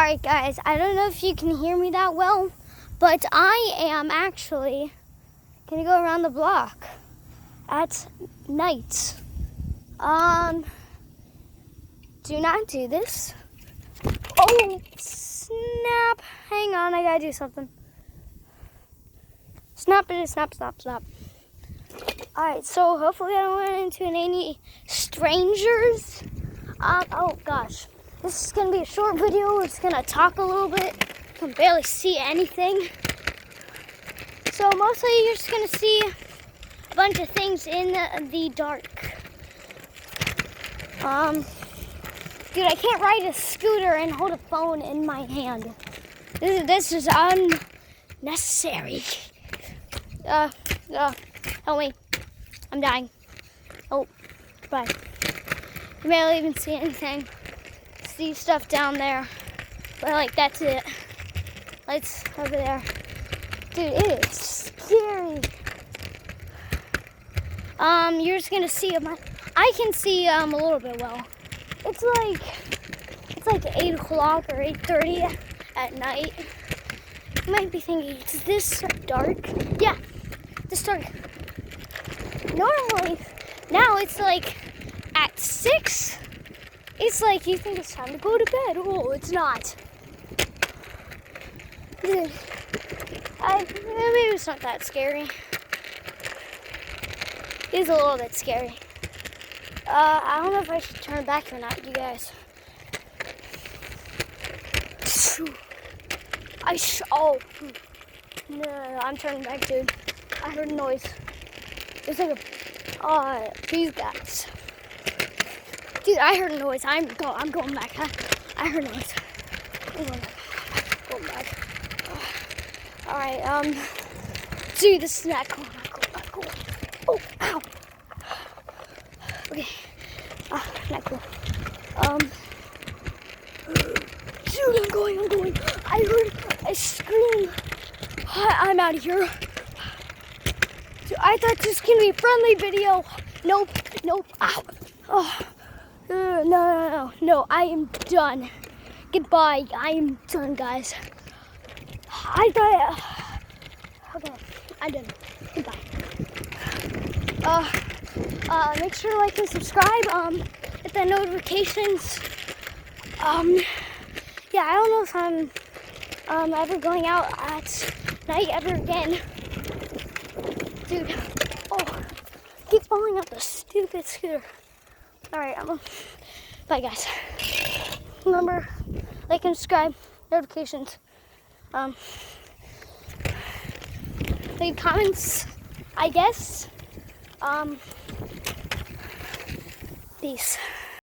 Alright guys, I don't know if you can hear me that well, but I am actually gonna go around the block at night. Do not do this. Oh, snap. Hang on, I gotta do something. Snap. Alright, so hopefully I don't run into any strangers. Oh gosh. This is gonna be a short video. It's gonna talk a little bit. I can barely see anything. So mostly you're just gonna see a bunch of things in the dark. Dude, I can't ride a scooter and hold a phone in my hand. This is unnecessary. Help me. I'm dying. Oh, bye. You barely even see anything. See stuff down there. But like, that's it. Lights over there. Dude, it is scary. You're just gonna see I can see a little bit well. It's like 8 o'clock or 8:30 at night. You might be thinking, is this dark? Yeah, this dark. Normally, now it's like at 6. It's like you think it's time to go to bed. Oh, it's not. Maybe it's not that scary. It is a little bit scary. I don't know if I should turn back or not, you guys. Oh. No, I'm turning back, dude. I heard a noise. It's like these guys. Dude, I heard a noise. I'm going back. I heard a noise. I'm going back. Alright, dude, this is not cool. Oh, ow. Okay. Not cool. Dude, I'm going. I heard a scream. I'm out of here. Dude, I thought this was gonna be a friendly video. Nope. Ow. Oh. No, I am done. Goodbye. I am done, guys. Okay, I'm done. Goodbye. Make sure to like and subscribe. Hit the notifications. Yeah, I don't know if I'm ever going out at night ever again. Dude, keep falling off the stupid scooter. Alright, bye guys. Remember, like and subscribe, notifications. Leave comments, I guess. Peace.